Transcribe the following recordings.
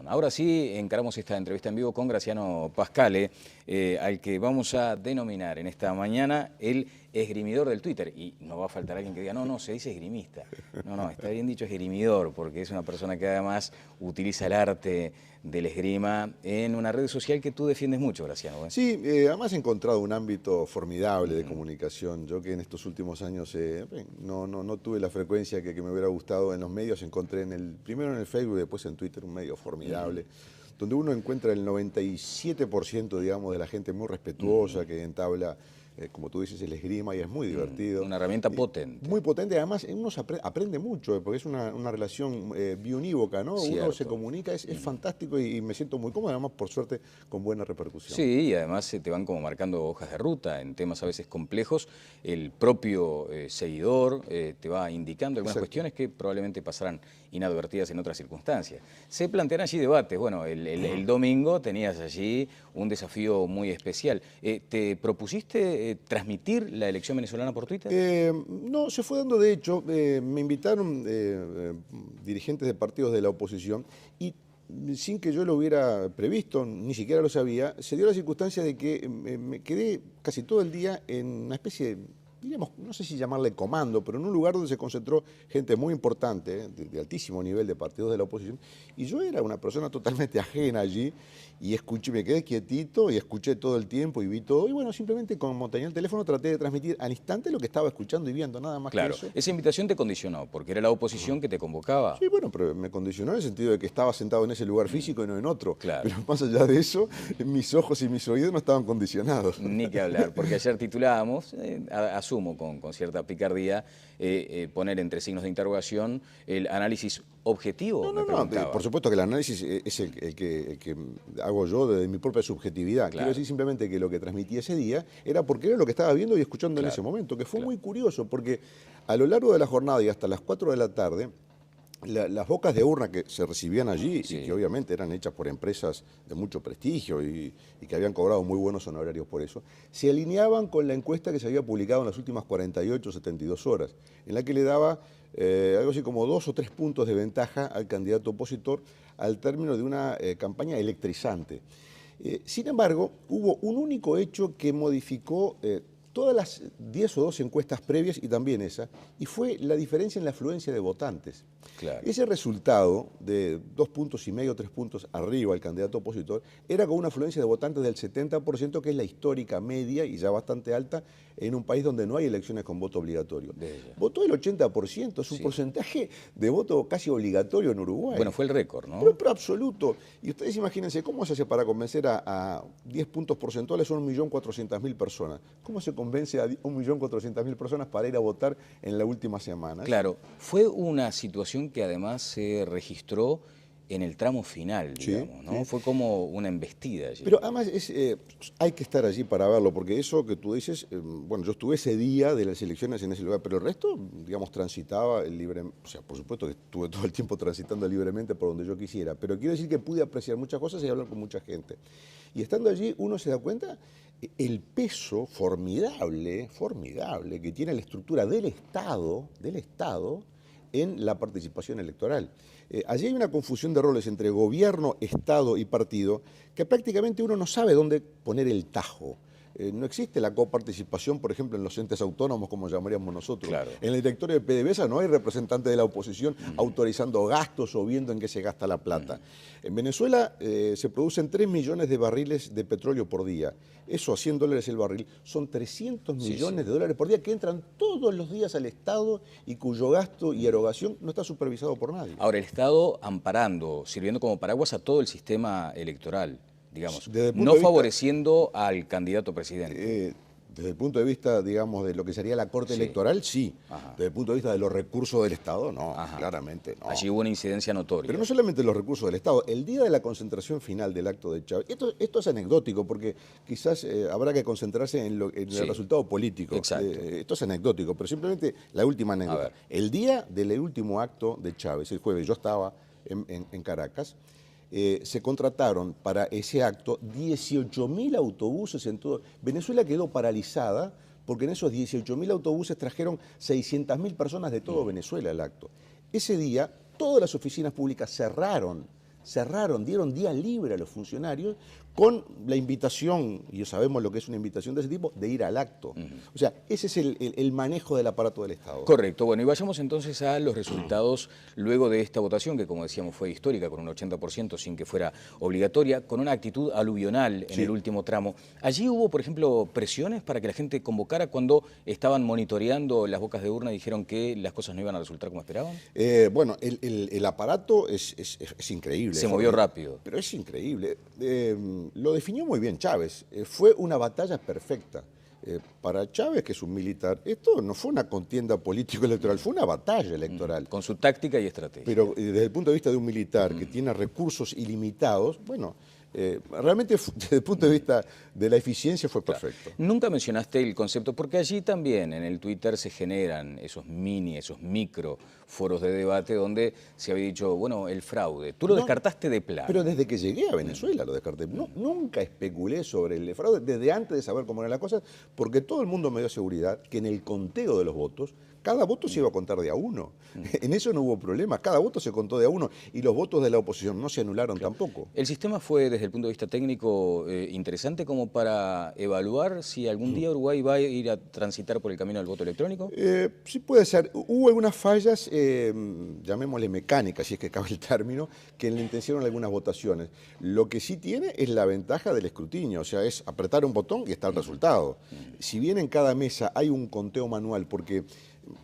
Ahora sí, encaramos esta entrevista en vivo con Graciano Pascale, al que vamos a denominar en esta mañana el esgrimidor del Twitter. Y no va a faltar alguien que diga, no, se dice esgrimista. No, está bien dicho esgrimidor, porque es una persona que además utiliza el arte del esgrima en una red social que tú defiendes mucho, Graciano. Sí, además he encontrado un ámbito formidable de comunicación. Yo que en estos últimos años no tuve la frecuencia que me hubiera gustado en los medios, encontré primero en el Facebook y después en Twitter un medio formidable, donde uno encuentra el 97%, digamos, de la gente muy respetuosa, que entabla, como tú dices, el esgrima, y es muy divertido. Una herramienta potente. Muy potente, además uno aprende mucho, porque es una relación biunívoca, ¿no? Cierto. Uno se comunica, es fantástico y me siento muy cómodo, además, por suerte, con buena repercusión. Sí, y además se te van como marcando hojas de ruta en temas a veces complejos. El propio seguidor te va indicando algunas cuestiones que probablemente pasarán inadvertidas en otras circunstancias. Se plantean allí debates. Bueno, el domingo tenías allí un desafío muy especial. ¿Te propusiste transmitir la elección venezolana por Twitter? No, se fue dando, de hecho, me invitaron dirigentes de partidos de la oposición y sin que yo lo hubiera previsto, ni siquiera lo sabía, se dio la circunstancia de que me quedé casi todo el día en una especie de, diríamos, no sé si llamarle comando, pero en un lugar donde se concentró gente muy importante, de altísimo nivel de partidos de la oposición, y yo era una persona totalmente ajena allí, y me quedé quietito y escuché todo el tiempo y vi todo, y bueno, simplemente como tenía el teléfono traté de transmitir al instante lo que estaba escuchando y viendo, nada más Claro, que eso. esa invitación te condicionó, porque era la oposición que te convocaba. Sí, bueno, pero me condicionó en el sentido de que estaba sentado en ese lugar físico y no en otro. Claro. Pero más allá de eso, mis ojos y mis oídos no estaban condicionados. Ni que hablar, porque ayer titulábamos, asumo con cierta picardía, poner entre signos de interrogación el análisis objetivo. No, por supuesto que el análisis es el que hago yo desde mi propia subjetividad. Claro. Quiero decir simplemente que lo que transmití ese día era porque era lo que estaba viendo y escuchando en ese momento, que fue muy curioso, porque a lo largo de la jornada y hasta las 4 de la tarde, las bocas de urna que se recibían allí, y que obviamente eran hechas por empresas de mucho prestigio y que habían cobrado muy buenos honorarios por eso, se alineaban con la encuesta que se había publicado en las últimas 48 o 72 horas, en la que le daba algo así como 2 o 3 puntos de ventaja al candidato opositor al término de una campaña electrizante. Sin embargo, hubo un único hecho que modificó todas las 10 o 12 encuestas previas y también esa, y fue la diferencia en la afluencia de votantes. Claro. Ese resultado de 2,5 puntos, 3 puntos arriba al candidato opositor, era con una afluencia de votantes del 70%, que es la histórica media y ya bastante alta en un país donde no hay elecciones con voto obligatorio. Votó el 80%, es un porcentaje de voto casi obligatorio en Uruguay. Bueno, fue el récord, ¿no? Pero absoluto. Y ustedes imagínense, ¿cómo se hace para convencer a 10 puntos porcentuales? Son 1.400.000 personas. ¿Cómo se convence a 1.400.000 personas para ir a votar en la última semana? Claro, fue una situación que además se registró en el tramo final, digamos, ¿no? Fue como una embestida allí. Pero además hay que estar allí para verlo, porque eso que tú dices, bueno, yo estuve ese día de las elecciones en ese lugar, pero el resto, digamos, transitaba libremente, o sea, por supuesto que estuve todo el tiempo transitando libremente por donde yo quisiera, pero quiero decir que pude apreciar muchas cosas y hablar con mucha gente. Y estando allí uno se da cuenta el peso formidable que tiene la estructura del Estado en la participación electoral. Allí hay una confusión de roles entre gobierno, Estado y partido que prácticamente uno no sabe dónde poner el tajo. No existe la coparticipación, por ejemplo, en los entes autónomos, como llamaríamos nosotros. Claro. En el directorio de PDVSA no hay representante de la oposición autorizando gastos o viendo en qué se gasta la plata. En Venezuela se producen 3 millones de barriles de petróleo por día. Eso a $100 el barril son 300 millones de dólares por día que entran todos los días al Estado y cuyo gasto y erogación no está supervisado por nadie. Ahora, el Estado amparando, sirviendo como paraguas a todo el sistema electoral, digamos, no favoreciendo al candidato presidente. Desde el punto de vista, digamos, de lo que sería la Corte Electoral, sí. Desde el punto de vista de los recursos del Estado, no, claramente no. Allí hubo una incidencia notoria. Pero no solamente los recursos del Estado. El día de la concentración final del acto de Chávez, esto es anecdótico porque quizás habrá que concentrarse en el resultado político. Exacto. Esto es anecdótico, pero simplemente la última anécdota. El día del último acto de Chávez, el jueves, yo estaba en Caracas, se contrataron para ese acto 18.000 autobuses en todo. Venezuela quedó paralizada porque en esos 18.000 autobuses trajeron 600.000 personas de todo Venezuela al acto. Ese día todas las oficinas públicas cerraron cerraron, dieron día libre a los funcionarios con la invitación, y sabemos lo que es una invitación de ese tipo, de ir al acto. O sea, ese es el manejo del aparato del Estado. Correcto. Bueno, y vayamos entonces a los resultados luego de esta votación, que como decíamos fue histórica, con un 80% sin que fuera obligatoria, con una actitud aluvional en el último tramo. Allí hubo, por ejemplo, presiones para que la gente convocara cuando estaban monitoreando las bocas de urna y dijeron que las cosas no iban a resultar como esperaban. Bueno, el aparato es increíble. Se movió rápido. Pero es increíble. Lo definió muy bien Chávez. Fue una batalla perfecta. Para Chávez, que es un militar, esto no fue una contienda político-electoral, fue una batalla electoral. Con su táctica y estrategia. Pero desde el punto de vista de un militar que tiene recursos ilimitados, bueno, realmente desde el punto de vista de la eficiencia fue perfecto. Nunca mencionaste el concepto, porque allí también en el Twitter se generan esos micro foros de debate donde se había dicho, bueno, el fraude. Tú lo descartaste de plano. Pero desde que llegué a Venezuela lo descarté. Nunca especulé sobre el fraude, desde antes de saber cómo eran las cosas, porque todo el mundo me dio seguridad que en el conteo de los votos, cada voto se iba a contar de a uno. En eso no hubo problema. Cada voto se contó de a uno y los votos de la oposición no se anularon tampoco. ¿El sistema fue, desde el punto de vista técnico, interesante como para evaluar si algún día Uruguay va a ir a transitar por el camino del voto electrónico? Sí puede ser. Hubo algunas fallas, llamémosle mecánicas, si es que cabe el término, que enlentecieron algunas votaciones. Lo que sí tiene es la ventaja del escrutinio, o sea, es apretar un botón y está el resultado. Si bien en cada mesa hay un conteo manual, porque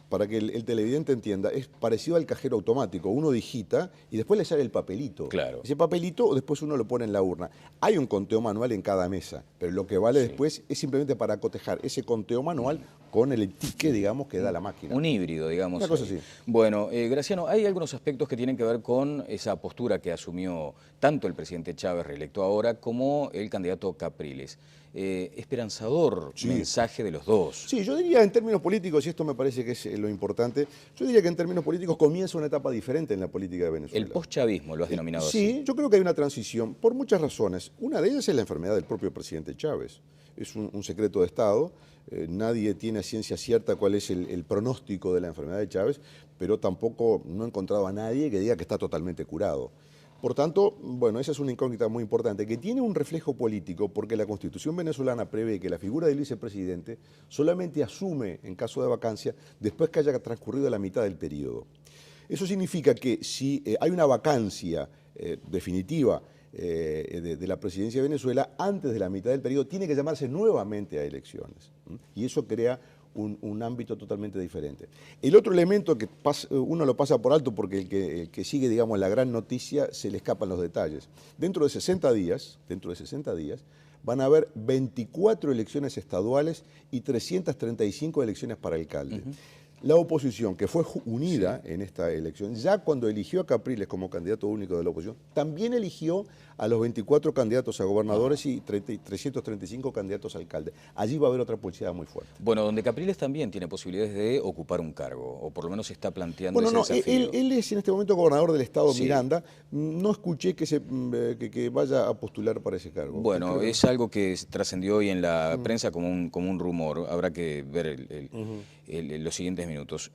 para que el televidente entienda, es parecido al cajero automático. Uno digita y después le sale el papelito. Claro. Ese papelito después uno lo pone en la urna. Hay un conteo manual en cada mesa, pero lo que vale después es simplemente para cotejar ese conteo manual con el ticket, digamos, que da la máquina. Un híbrido, digamos. Una cosa así. Bueno, Graciano, hay algunos aspectos que tienen que ver con esa postura que asumió tanto el presidente Chávez, reelecto ahora, como el candidato Capriles. Esperanzador mensaje de los dos. Sí, yo diría en términos políticos, y esto me parece que es lo importante, yo diría que en términos políticos comienza una etapa diferente en la política de Venezuela. El postchavismo lo has denominado así. Sí, yo creo que hay una transición por muchas razones. Una de ellas es la enfermedad del propio presidente Chávez. Es un secreto de Estado. Nadie tiene a ciencia cierta cuál es el pronóstico de la enfermedad de Chávez, pero tampoco no he encontrado a nadie que diga que está totalmente curado. Por tanto, bueno, esa es una incógnita muy importante, que tiene un reflejo político porque la Constitución venezolana prevé que la figura del vicepresidente solamente asume en caso de vacancia después que haya transcurrido la mitad del periodo. Eso significa que si hay una vacancia definitiva de la presidencia de Venezuela, antes de la mitad del periodo tiene que llamarse nuevamente a elecciones. Y eso crea un ámbito totalmente diferente. El otro elemento que uno lo pasa por alto porque el que sigue, digamos, la gran noticia, se le escapan los detalles. Dentro de 60 días, van a haber 24 elecciones estaduales y 335 elecciones para alcalde. La oposición, que fue unida en esta elección, ya cuando eligió a Capriles como candidato único de la oposición, también eligió a los 24 candidatos a gobernadores y 335 candidatos a alcalde. Allí va a haber otra pulseada muy fuerte. Bueno, donde Capriles también tiene posibilidades de ocupar un cargo, o por lo menos está planteando ese desafío. Él es en este momento gobernador del estado Miranda. No escuché que vaya a postular para ese cargo. Bueno, es algo que trascendió hoy en la prensa como un rumor. Habrá que ver los siguientes minutos.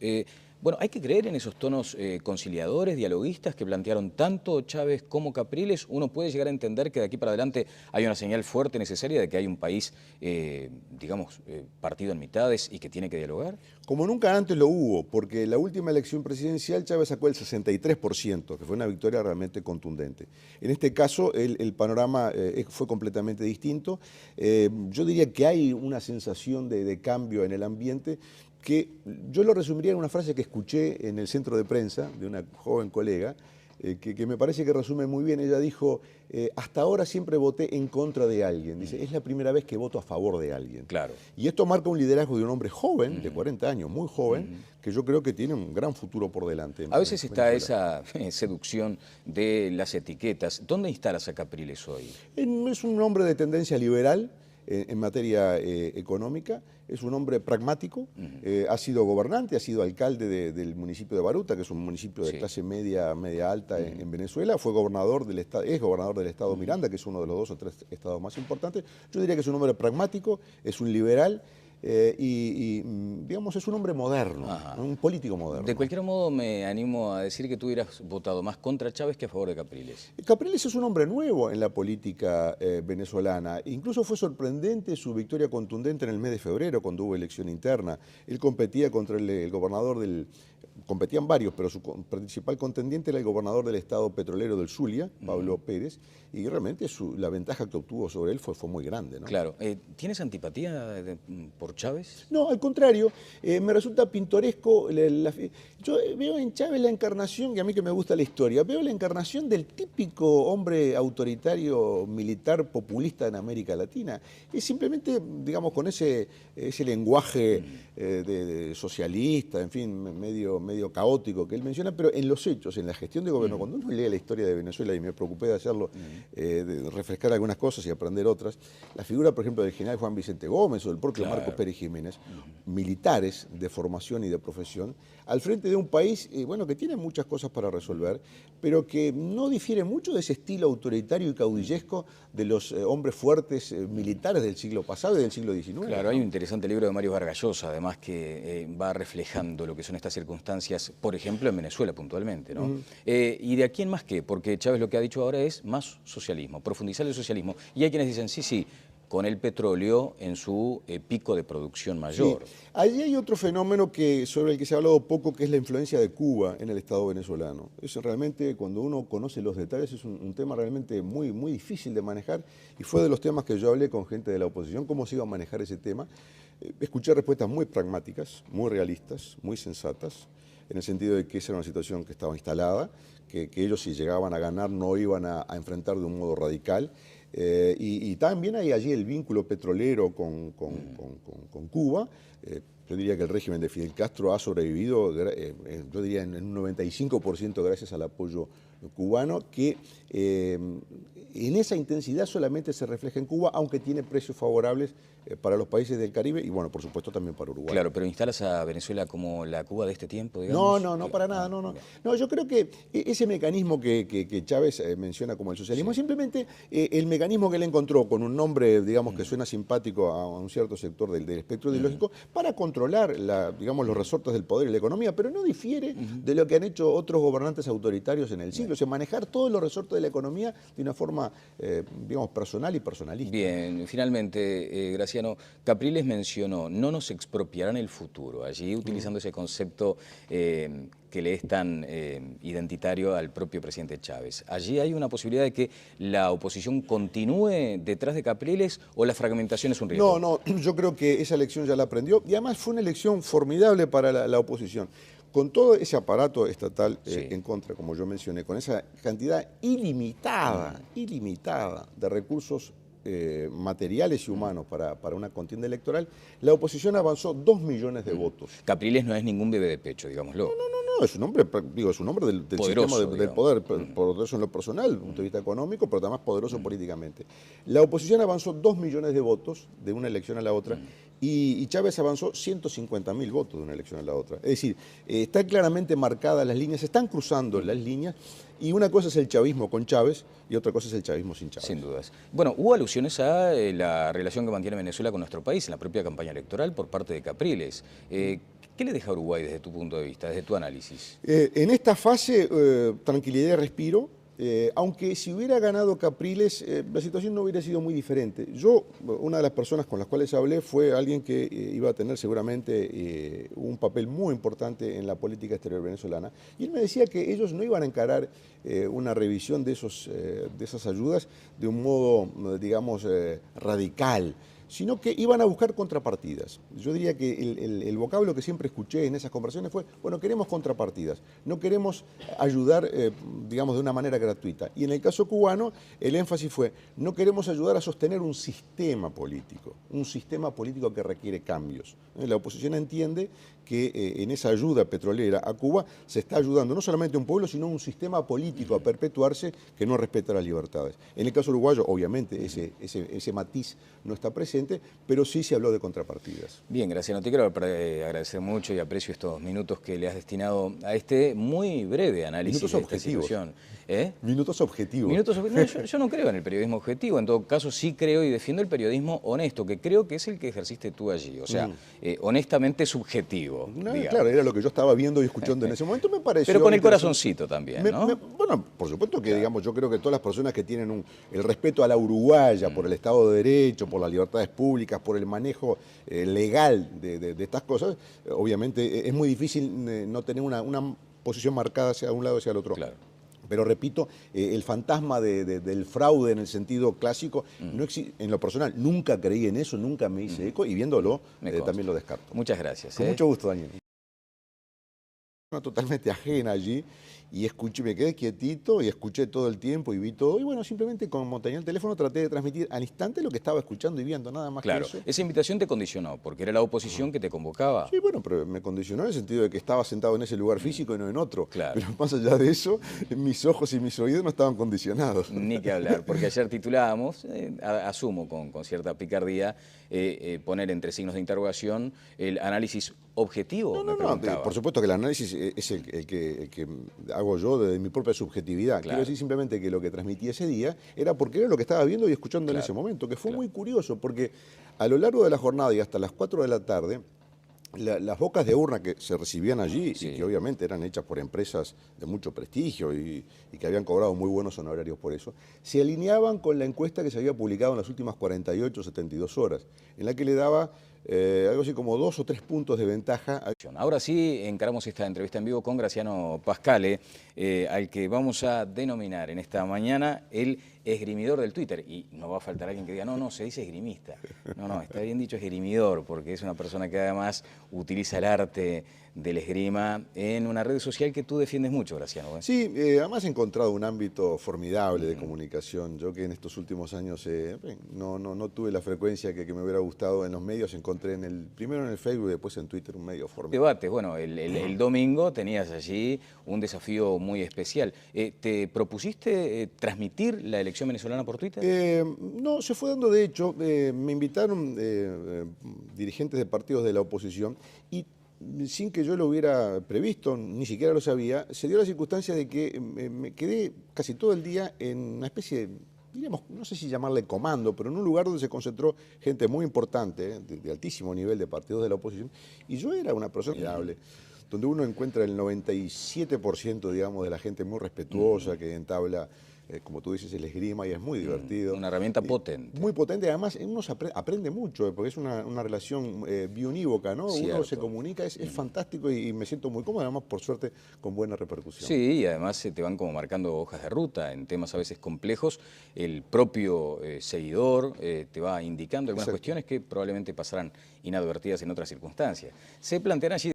Bueno, hay que creer en esos tonos conciliadores, dialoguistas que plantearon tanto Chávez como Capriles. Uno puede llegar a entender que de aquí para adelante hay una señal fuerte necesaria de que hay un país, digamos, partido en mitades y que tiene que dialogar. Como nunca antes lo hubo, porque en la última elección presidencial Chávez sacó el 63%, que fue una victoria realmente contundente. En este caso el panorama fue completamente distinto. Yo diría que hay una sensación de cambio en el ambiente que yo lo resumiría en una frase que escuché en el centro de prensa de una joven colega, que me parece que resume muy bien. Ella dijo, hasta ahora siempre voté en contra de alguien. Dice, es la primera vez que voto a favor de alguien. Claro. Y esto marca un liderazgo de un hombre joven, de 40 años, muy joven, que yo creo que tiene un gran futuro por delante. A veces está esa seducción de las etiquetas. ¿Dónde instalas a Capriles hoy? Es un hombre de tendencia liberal en materia económica. Es un hombre pragmático, ha sido gobernante, ha sido alcalde del municipio de Baruta, que es un municipio de clase media alta en Venezuela, es gobernador del estado Miranda, que es uno de los 2 o 3 estados más importantes. Yo diría que es un hombre pragmático, es un liberal, digamos, es un hombre moderno, un político moderno. De cualquier modo, me animo a decir que tú hubieras votado más contra Chávez que a favor de Capriles. Capriles es un hombre nuevo en la política venezolana. Incluso fue sorprendente su victoria contundente en el mes de febrero, cuando hubo elección interna. Él competía contra el gobernador del... Competían varios, pero su principal contendiente era el gobernador del estado petrolero del Zulia, Pablo Pérez, y realmente la ventaja que obtuvo sobre él fue muy grande, ¿no? Claro. ¿Tienes antipatía por Chávez? No, al contrario, me resulta pintoresco. Yo veo en Chávez la encarnación, y a mí que me gusta la historia, veo la encarnación del típico hombre autoritario, militar, populista en América Latina. Es simplemente, digamos, con ese lenguaje de socialista, en fin, medio caótico que él menciona, pero en los hechos, en la gestión de gobierno, cuando uno lee la historia de Venezuela, y me preocupé de hacerlo, de refrescar algunas cosas y aprender otras, la figura, por ejemplo, del general Juan Vicente Gómez o del propio Marcos Pérez Jiménez, militares de formación y de profesión, al frente de un país, bueno, que tiene muchas cosas para resolver, pero que no difiere mucho de ese estilo autoritario y caudillesco de los hombres fuertes militares del siglo pasado y del siglo XIX. Claro, hay un interesante libro de Mario Vargas Llosa, además, que va reflejando lo que son estas circunstancias, por ejemplo, en Venezuela puntualmente, ¿no? ¿Y de aquí en más qué? Porque Chávez lo que ha dicho ahora es más socialismo, profundizar el socialismo. Y hay quienes dicen, sí, con el petróleo en su pico de producción mayor. Sí. Allí hay otro fenómeno sobre el que se ha hablado poco, que es la influencia de Cuba en el Estado venezolano. Eso realmente, cuando uno conoce los detalles, es un tema realmente muy, muy difícil de manejar, y fue de los temas que yo hablé con gente de la oposición, cómo se iba a manejar ese tema. Escuché respuestas muy pragmáticas, muy realistas, muy sensatas, en el sentido de que esa era una situación que estaba instalada, que ellos, si llegaban a ganar, no iban a enfrentar de un modo radical. Y también hay allí el vínculo petrolero con Cuba. Yo diría que el régimen de Fidel Castro ha sobrevivido, yo diría en un 95% gracias al apoyo cubano, que en esa intensidad solamente se refleja en Cuba, aunque tiene precios favorables para los países del Caribe y, bueno, por supuesto también para Uruguay. Claro, pero ¿instalas a Venezuela como la Cuba de este tiempo, digamos? No, para nada, no. No, yo creo que ese mecanismo que Chávez menciona como el socialismo, es simplemente el mecanismo que él encontró con un nombre, digamos, que suena simpático a un cierto sector del espectro ideológico, para controlar, digamos, los resortes del poder y la economía, pero no difiere de lo que han hecho otros gobernantes autoritarios en el siglo, o sea, manejar todos los resortes de la economía de una forma, digamos, personal y personalista. Bien, finalmente, Graciano, Capriles mencionó, no nos expropiarán el futuro, allí utilizando ese concepto que le es tan identitario al propio presidente Chávez. ¿Allí hay una posibilidad de que la oposición continúe detrás de Capriles o la fragmentación es un riesgo? No, yo creo que esa elección ya la aprendió, y además fue una elección formidable para la oposición. Con todo ese aparato estatal en contra, como yo mencioné, con esa cantidad ilimitada de recursos materiales y humanos para una contienda electoral, la oposición avanzó 2 millones de votos. Capriles no es ningún bebé de pecho, digámoslo. No, es un hombre, es un hombre del poderoso, sistema del poder, poderoso en lo personal, desde el punto de vista económico, pero además poderoso políticamente. La oposición avanzó 2 millones de votos de una elección a la otra, y Chávez avanzó 150.000 votos de una elección a la otra. Es decir, están claramente marcadas las líneas, se están cruzando las líneas, y una cosa es el chavismo con Chávez y otra cosa es el chavismo sin Chávez. Sin dudas. Bueno, hubo alusiones a la relación que mantiene Venezuela con nuestro país en la propia campaña electoral por parte de Capriles. ¿Qué le deja a Uruguay desde tu punto de vista, desde tu análisis? En esta fase, tranquilidad y respiro. Aunque si hubiera ganado Capriles, la situación no hubiera sido muy diferente. Una de las personas con las cuales hablé fue alguien que iba a tener seguramente un papel muy importante en la política exterior venezolana, y él me decía que ellos no iban a encarar una revisión de esas ayudas de un modo, digamos, radical, sino que iban a buscar contrapartidas. Yo diría que el vocablo que siempre escuché en esas conversaciones fue, bueno, queremos contrapartidas, no queremos ayudar, digamos, de una manera gratuita. Y en el caso cubano, el énfasis fue, no queremos ayudar a sostener un sistema político que requiere cambios. La oposición entiende que en esa ayuda petrolera a Cuba se está ayudando no solamente a un pueblo, sino a un sistema político a perpetuarse que no respeta las libertades. En el caso uruguayo, obviamente, ese matiz no está presente, presente, pero sí se habló de contrapartidas. Bien, Graciano, te quiero agradecer mucho y aprecio estos minutos que le has destinado a este muy breve análisis Minutos de esta objetivos. situación. Minutos objetivos. No, yo no creo en el periodismo objetivo, en todo caso sí creo y defiendo el periodismo honesto, que creo que es el que ejerciste tú allí, o sea, honestamente subjetivo. No, claro, era lo que yo estaba viendo y escuchando en ese momento, me pareció. Pero con el corazoncito también, ¿no? Bueno, por supuesto que, digamos, yo creo que todas las personas que tienen el respeto a la uruguaya, por el Estado de Derecho, por las libertades públicas, por el manejo legal de estas cosas, obviamente es muy difícil no tener una posición marcada hacia un lado o hacia el otro. Claro. Pero repito, el fantasma del fraude en el sentido clásico, no en lo personal, nunca creí en eso, nunca me hice eco y viéndolo también lo descarto. Muchas gracias. Con mucho gusto, Daniel. Totalmente ajena allí y escuché, me quedé quietito y escuché todo el tiempo y vi todo y bueno, simplemente como tenía el teléfono traté de transmitir al instante lo que estaba escuchando y viendo, nada más que eso. Claro, esa invitación te condicionó porque era la oposición que te convocaba. Sí, bueno, pero me condicionó en el sentido de que estaba sentado en ese lugar físico y no en otro. Claro. Pero más allá de eso, mis ojos y mis oídos no estaban condicionados. Ni que hablar, porque ayer titulábamos, asumo con cierta picardía, poner entre signos de interrogación el análisis objetivo. No, por supuesto que el análisis es el que hago yo desde mi propia subjetividad. Claro. Quiero decir simplemente que lo que transmití ese día era porque era lo que estaba viendo y escuchando en ese momento, que fue muy curioso, porque a lo largo de la jornada y hasta las 4 de la tarde, las bocas de urna que se recibían allí, y que obviamente eran hechas por empresas de mucho prestigio y que habían cobrado muy buenos honorarios por eso, se alineaban con la encuesta que se había publicado en las últimas 48 o 72 horas, en la que le daba algo así como 2 o 3 puntos de ventaja. Ahora sí encaramos esta entrevista en vivo con Graciano Pascale, al que vamos a denominar en esta mañana el esgrimidor del Twitter. Y no va a faltar alguien que diga, no, se dice esgrimista. No, está bien dicho esgrimidor, porque es una persona que además utiliza el arte del esgrima en una red social que tú defiendes mucho, Graciano. Sí, además he encontrado un ámbito formidable de comunicación. Yo que en estos últimos años no tuve la frecuencia que me hubiera gustado en los medios, encontré primero en el Facebook y después en Twitter un medio formidable. Debates, bueno, el domingo tenías allí un desafío muy especial. ¿Te propusiste transmitir la elección venezolana por Twitter? No, se fue dando de hecho. Me invitaron dirigentes de partidos de la oposición y sin que yo lo hubiera previsto, ni siquiera lo sabía, se dio la circunstancia de que me quedé casi todo el día en una especie de, diríamos, no sé si llamarle comando, pero en un lugar donde se concentró gente muy importante, de altísimo nivel de partidos de la oposición, y yo era una persona admirable, donde uno encuentra el 97%, digamos, de la gente muy respetuosa, que entabla, como tú dices, el esgrima y es muy divertido. Una herramienta potente. Muy potente, además uno aprende mucho, porque es una relación biunívoca, ¿no? Cierto. Uno se comunica, es fantástico y me siento muy cómodo, además, por suerte, con buena repercusión. Sí, y además se te van como marcando hojas de ruta en temas a veces complejos. El propio seguidor te va indicando algunas cuestiones que probablemente pasarán inadvertidas en otras circunstancias. Se plantean allí